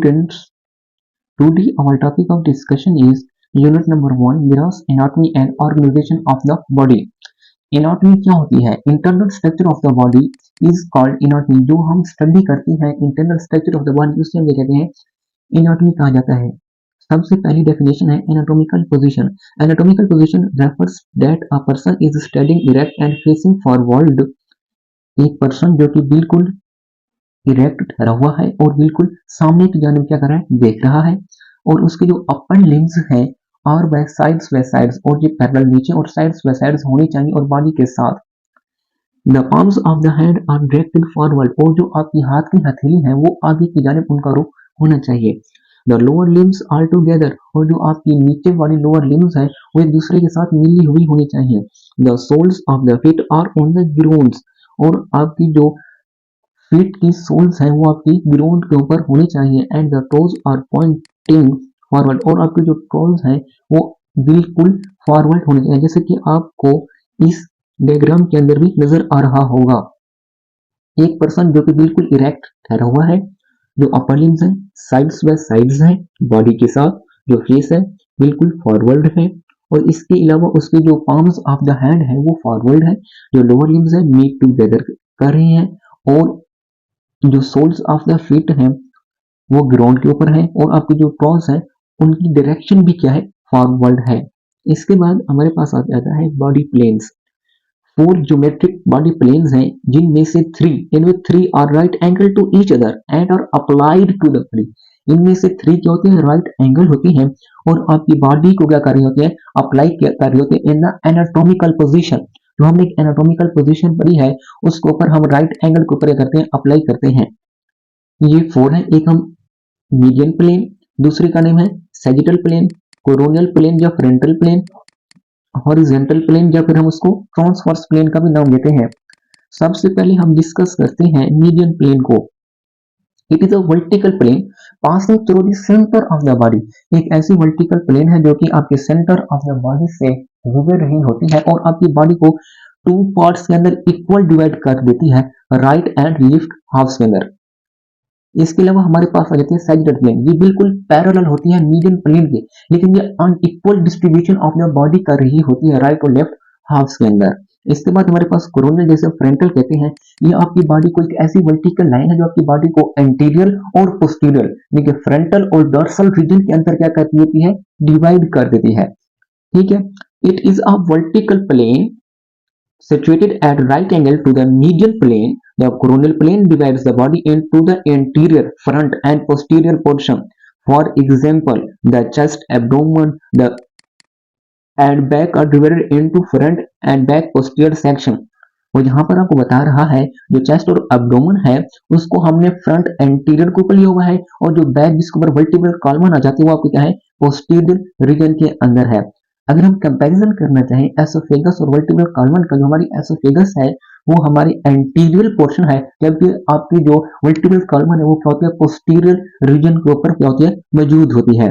students, today our topic of discussion is unit number 1 gross anatomy and organization of the body. Anatomy क्या होती है? Internal structure of the body is called anatomy. जो हम study करते हैं internal structure of the body उसे हम कहते हैं एनाटॉमी कहा जाता है। सबसे पहली डेफिनेशन है anatomical position. Anatomical position refers that a person is standing erect and facing forward. एक पर्सन जो कि बिल्कुल इरेक्ट ठहरा हुआ है और बिल्कुल सामने की जानिब क्या कर रहा है, देख रहा है, और उसके जो अपर लिम्स हैं और वह साइड्स और ये पैरेलल नीचे और साइड्स होनी चाहिए और बॉडी के साथ। The palms of the hand are directed forward, और जो आपकी हाथ की हथेली है वो आगे की जानिब उनका रुख होना चाहिए। The lower limbs are together, और जो आपकी नीचे वाली लोअर लिम्स है वो एक दूसरे के साथ मिली हुई होनी चाहिए। The soles of the feet are on the ground, और आपकी जो फीट की सोल्स है वो आपकी ग्राउंड के ऊपर होनी चाहिए। And the toes are pointing forward, और आपके जो टोज है वो बिल्कुल फॉरवर्ड होने चाहिए, जैसे कि आपको इस डायग्राम के अंदर भी नजर आ रहा होगा। एक पर्सन जो कि बिल्कुल इरेक्ट ठहरा हुआ है, जो अपर लिम्स है साइड्स है बॉडी के साथ, जो फेस है बिल्कुल फॉरवर्ड है, और इसके अलावा उसके जो पाम्स ऑफ द हैंड है वो फॉरवर्ड है, जो लोअर लिम्स है मीट टुगेदर कर रहे हैं, और जो सोल्स ऑफ द फीट है वो ग्राउंड के ऊपर है, और आपकी जो टोज है उनकी डायरेक्शन भी क्या है, फॉरवर्ड है। इसके बाद हमारे पास आ जाता है body planes. 4 geometric body planes हैं, जिनमें से 3 are right angle to each other and are applied to the body. इनमें से 3 क्या होते हैं, राइट एंगल होती हैं और आपकी बॉडी को क्या कर रही होती है, अप्लाई कर रही होती है इन द एनाटॉमिकल पोजीशन। जो हमने एक एनाटॉमिकल पोजीशन पढ़ी है उसके ऊपर हम राइट एंगल के ऊपर करते हैं, अप्लाई करते हैं। ये 4 है। एक हम मीडियन प्लेन, दूसरे का नेम है सैजिटल प्लेन, कोरोनियल प्लेन या फ्रंटल प्लेन, हॉरिजॉन्टल प्लेन, या फिर हम उसको ट्रांसवर्स प्लेन का भी नाम देते हैं। सबसे पहले हम डिस्कस करते हैं मीडियन प्लेन को। It is a vertical plane passing through the centre of the body. एक ऐसी वर्टिकल प्लेन है जो कि आपके सेंटर ऑफ द बॉडी से गुजर रही होती है और आपकी बॉडी को 2 पार्ट्स के अंदर इक्वल डिवाइड कर देती है, राइट एंड लेफ्ट हाफ्स के अंदर। इसके अलावा हमारे पास आ जाती है सैजिटल प्लेन। ये बिल्कुल पैरेलल होती है मीडियन प्लेन के, लेकिन ये unequal distribution of the body कर रही होती है राइट और लेफ्ट हाफ्स के अंदर। इसके बाद हमारे पास कोरोनियल, जैसे फ्रंटल कहते हैं, ये आपकी बॉडी को एक ऐसी वर्टिकल लाइन है जो आपकी बॉडी को एंटीरियर और पोस्टीरियर यानी कि फ्रंटल और डॉर्सल रीजन के अंदर क्या करती होती है, डिवाइड कर देती है। ठीक है। It is a vertical plane situated at right angle to the median plane. The coronal plane divides the body into the anterior, front and posterior portion. For example, the chest, abdomen, the and back are divided into front and back posterior section. और यहाँ पर आपको बता रहा है जो chest और abdomen है उसको हमने फ्रंट एंटीरियर के ऊपर लिया हुआ है, और जो बैक जिसके ऊपर वर्टिब्रल कॉलम आ जाती है वो आपकी क्या है, पोस्टीरियर रीजन के अंदर है। अगर हम कंपैरिजन करना चाहें एसोफेगस और वर्टिब्रल कॉलम का, जो हमारी एसोफेगस है वो हमारी एंटीरियर पोर्शन है, जबकि आपकी जो वर्टिब्रल कॉलम है वो क्या होती है, पोस्टीरियर रीजन के ऊपर क्या होती है, मौजूद होती है।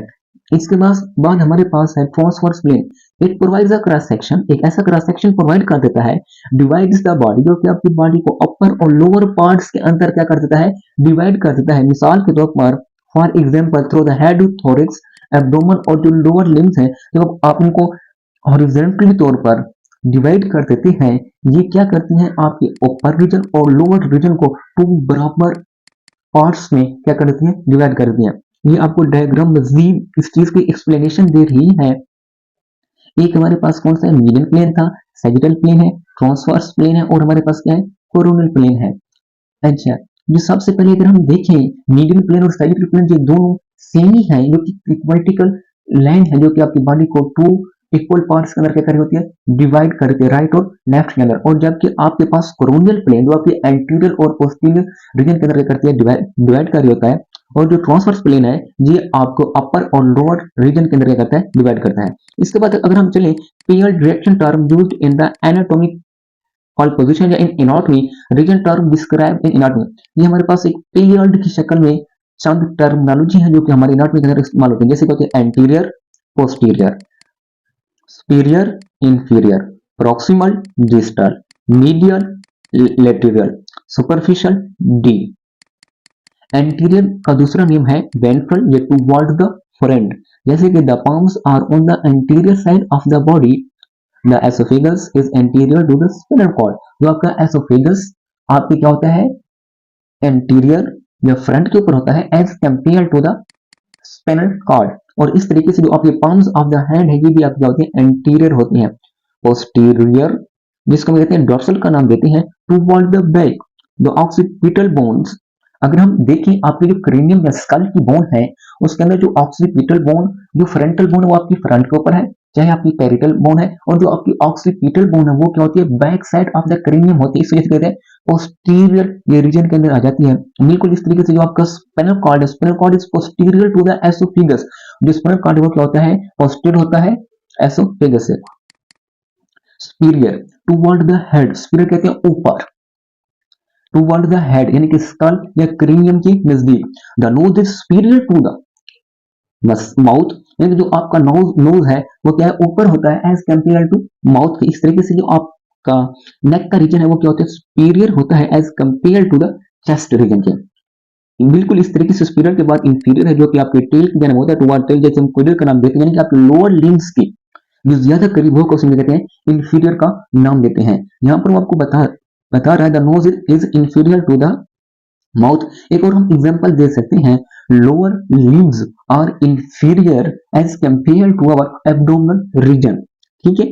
इसके बाद हमारे पास है transverse plane. It provides a cross section, एक ऐसा क्रॉस सेक्शन प्रोवाइड कर देता है, डिवाइड्स द बॉडी, जो कि आपकी बॉडी को अपर और लोअर पार्ट्स के अंदर क्या कर देता है, डिवाइड कर देता है। मिसाल के तौर पर for example through the head, thorax, abdomen और जो लोअर लिम्स हैं जब आप उनको हॉरिजॉन्टली तौर पर डिवाइड कर देते हैं, ये क्या करती हैं, आपके ऊपर रीजन और लोअर रीजन को 2 बराबर पार्ट्स में क्या कर देती हैं, डिवाइड कर देती हैं। ये आपको डायग्राम मजीद इस चीज की एक्सप्लेनेशन दे रही है। एक हमारे पास कौन सा है, मीडियन प्लेन था, सैजिटल प्लेन है, ट्रांसवर्स प्लेन है, और हमारे पास क्या है, कोरोनल प्लेन है। अच्छा, जो सबसे पहले अगर हम देखें मीडियन प्लेन और सैजिटल प्लेन जो दोनों सेम ही है, जो कि वर्टिकल लाइन है जो कि आपकी बॉडी को 2 इक्वल पार्ट्स के अंदर क्या कर रही होती है, डिवाइड करके राइट और लेफ्ट के अंदर। और जबकि आपके पास कोरोनियल प्लेन जो आपकी एंटीरियर और पोस्टीरियर रीजन के अंदर क्या करती है, डिवाइड कर रही होता है, और जो ट्रांसवर्स प्लेन है ये आपको अपर और लोअर रीजन के अंदर क्या करता है, डिवाइड करता है। इसके बाद अगर हम चले pair direction term used in the anatomic called position या in anatomy, region term describe in anatomy. ये हमारे पास एक पेयर्ड की शक्ल में चंद टर्मिनोलॉजी है जो कि हमारी एनाटॉमी के अंदर इस्तेमाल होती है, जैसे कहते हैं anterior, posterior, superior, inferior, proximal, distal, medial, lateral, superficial, deep. Anterior का दूसरा नेम है वेंट्रल, ये टुवर्ड द फ्रंट, जैसे कि the palms are on the anterior side of the body, the oesophagus is anterior to the spinal cord. जो आपका oesophagus आपके क्या होता है, एंटीरियर या फ्रंट के ऊपर होता है as compare to the spinal cord. और इस तरीके से जो आपके पाम्स ऑफ द हैंड है ये भी आपके क्या होती है, एंटीरियर होती है। पोस्टीरियर जिसको हम कहते हैं डॉर्सल का नाम देते हैं, toward the back the occipital bones. अगर हम देखें आपके जो क्रेनियम या स्कल की बोन है उसके अंदर जो ऑक्सीपिटल बोन, जो फ्रंटल बोन है वो आपकी फ्रंट के ऊपर है, चाहे आपकी पेरिटल बोन है, और जो आपकी ऑक्सीपिटल बोन है वो क्या होती है, back side of the cranium होती है, इस वजह से कहते हैं पोस्टीरियर, ये रीजन के अंदर आ जाती है। बिल्कुल इस तरीके से जो आपका स्पाइनल कॉर्ड है, spinal cord is posterior to the oesophagus. जो स्पाइनल कॉर्ड वो क्या होता है, पोस्टीरियर होता है एसोफेगस से। Superior toward the head, superior कहते हैं ऊपर, टुवर्ड द हेड यानी कि स्कल या क्रेनियम के नजदीक। The nose is superior to the mouth, यानी जो आपका नोज है वो क्या है, ऊपर होता है एज कंपेयर टू माउथ के। इस तरीके से जो आपका नेक का रीजन है वो क्या होता है, सुपीरियर होता है as compare to the chest region के। बिल्कुल इस तरीके से सुपीरियर के बाद इंफीरियर है जो कि आपके टेल के जन्म होता है, टुवर्ड टेल, जैसे हम क्विडर का नाम देते हैं, यानी कि आपके लोअर लिम्स की जो ज्यादा करीब हो को कहते हैं इंफीरियर का नाम देते हैं। यहाँ पर वो आपको बता रहा है the nose is inferior to the mouth. एक और हम एग्जांपल दे सकते हैं, lower limbs are inferior as compare to our abdominal region. ठीक है।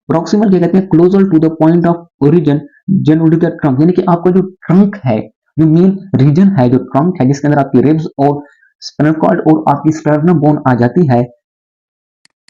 प्रॉक्सिमल क्या कहते हैं, closer to the point of origin generally the trunk, यानी कि आपका जो ट्रंक है, जो मेन रीजन है, जो ट्रंक है जिसके अंदर आपकी रिब्स और स्पाइनल कॉर्ड और आपकी स्टर्नम बोन आ जाती है,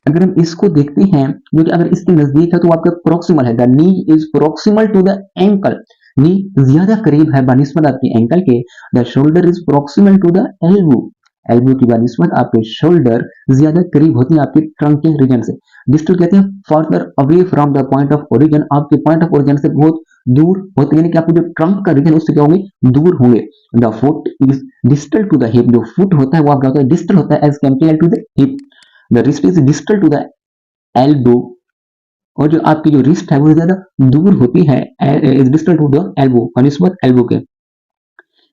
अगर हम इसको देखते हैं जो कि अगर इसके नजदीक है तो आपका प्रोक्सिमल है। The knee is proximal to the ankle, knee ज्यादा करीब है बनिस्बत आपके एंकल के। The shoulder is proximal to the elbow, elbow की बनिस्बत आपके शोल्डर ज्यादा करीब होती है आपके ट्रंक के रीजन से। डिस्टल कहते हैं further away from the point of origin, आपके पॉइंट ऑफ ओरिजिन से बहुत दूर होते हैं, यानी कि आपको जो ट्रंक का रीजन उससे क्या होंगे, दूर होंगे। The foot is distal to the hip, जो फुट होता है वो आपका होता है डिस्टल होता है as compare to the hip. The wrist is distal to the elbow, और जो आपकी जो रिस्ट है वो ज्यादा दूर होती है, is distal to the elbow, बनिस्बत एल्बो के।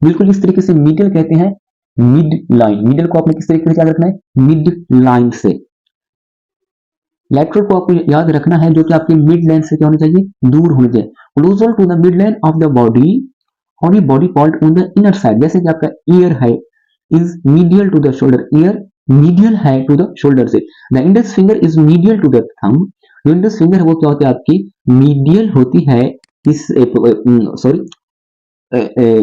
बिल्कुल इस तरीके से मिडल कहते हैं मिड लाइन, मिडल को आपने किस तरीके से याद रखना है, मिड लाइन से। लैटरल को आपको याद रखना है जो कि आपके मिड लाइन से क्या होना चाहिए, दूर होना चाहिए। Closer to the mid line of the body, और ये body part on the inner side, जैसे कि आपका ईयर है is medial to the shoulder, ear medial है टू द शोल्डर से। The index finger is medial to the thumb, जो index finger है वो क्या होती है आपकी मीडियल होती है इस सॉरी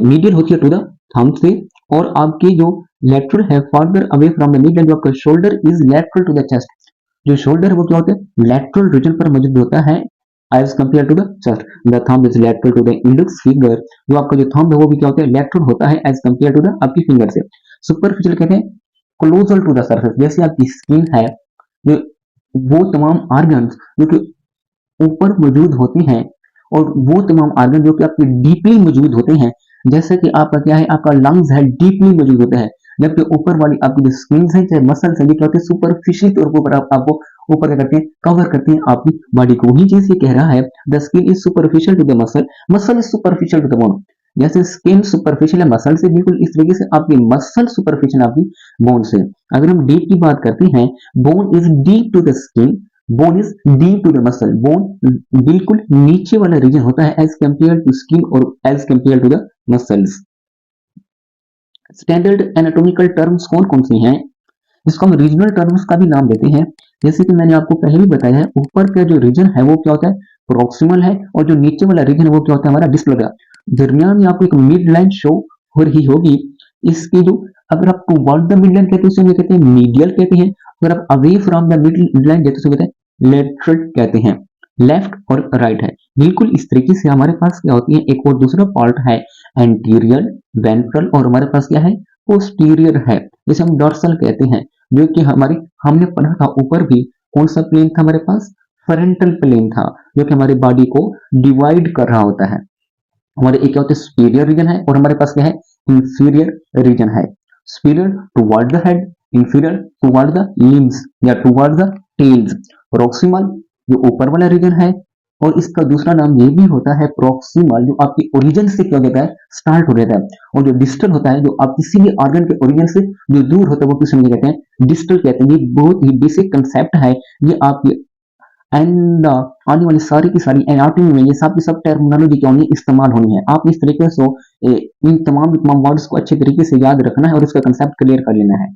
मीडियल होती है टू द थंब से। और आपकी जो लेटरल है further away from the mid, जो आपका shoulder is lateral to the chest, जो शोल्डर है वो क्या होता है लेटरल रीजन पर मौजूद होता है as compare to the chest. The thumb is lateral to the index finger, जो आपका जो थंब है वो भी क्या होता है लेटरल होता है एज कंपेयर टू द आपकी फिंगर से। सुपरफिशियल कहते हैं क्लोजर टू द सरफेस, जैसे आपकी स्किन है, जो वो तमाम ऑर्गन्स जो कि ऊपर मौजूद होते हैं और वो तमाम ऑर्गन जो कि आपके डीपली मौजूद होते हैं, जैसे कि आपका क्या है, आपका लंग्स है डीपली मौजूद होते हैं, जबकि ऊपर वाली आपकी जो स्किन है चाहे मसल्स है, ये सुपरफिशियल तौर पर आपको ऊपर क्या करते हैं, कवर करते हैं आपकी बॉडी को। वही चीज ये कह रहा है the skin is superficial to the muscle, muscle is superficial to the bone. जैसे स्किन सुपरफिशियल है मसल से, बिल्कुल इस तरीके से आपकी मसल सुपरफिशियल आपकी बोन से। अगर हम डीप की बात करते हैं, bone is deep to the skin, bone is deep to the muscle, bone बिल्कुल नीचे वाला रीजन होता है एज कंपेयर टू स्किन और as compare to the muscles. Standard anatomical terms कौन कौन से हैं, इसको हम रीजनल टर्म्स का भी नाम देते हैं। जैसे कि मैंने आपको पहले भी बताया है, ऊपर का जो रीजन है वो क्या होता है प्रोक्सिमल है, और जो नीचे वाला रीजन है वो क्या होता है हमारा डिस्टल का। दरमियान में आपको एक मिड लाइन शो हो रही होगी, इसकी जो अगर आप टुवर्ड द मिड लाइन कहते हैं उसे कहते हैं मीडियल कहते हैं, अगर आप away from the mid line कहते हैं उसे कहते हैं लेटरल कहते हैं। लेफ्ट और राइट है, बिल्कुल इस तरीके से हमारे पास क्या होती है, एक और दूसरा पार्ट है एंटीरियर, वेंट्रल, और हमारे पास क्या है पोस्टीरियर है, जिसे हम डॉर्सल कहते हैं, जो कि हमने पढ़ा था ऊपर भी, कौन सा प्लेन था हमारे पास, फ्रंटल प्लेन था, जो कि हमारी बॉडी को डिवाइड कर रहा होता है। हमारे एक क्या होता है सुपीरियर रीजन है, और हमारे पास क्या है इंफीरियर रीजन है। Superior toward the head, inferior toward the limbs या टुवर्ड द टेल्स। प्रोक्सिमल जो ऊपर वाला रीजन है और इसका दूसरा नाम ये भी होता है प्रॉक्सिमल, जो आपकी ओरिजिन से क्या हो जाता है, स्टार्ट हो जाता है। और जो डिस्टल होता है, जो आप किसी भी ऑर्गन के ओरिजिन से जो दूर होता है, वो किस कहते हैं, डिस्टल कहते हैं। ये बहुत ही बेसिक कंसेप्ट है। ये आपकी एंड आने वाली सारी की सारी एनाटॉमी में ये सब टर्मिनोलॉजी क्या होनी है, इस्तेमाल होनी है। आप इस तरीके से इन तमाम वर्ड्स को अच्छे तरीके से याद रखना है और इसका कंसेप्ट क्लियर कर लेना है।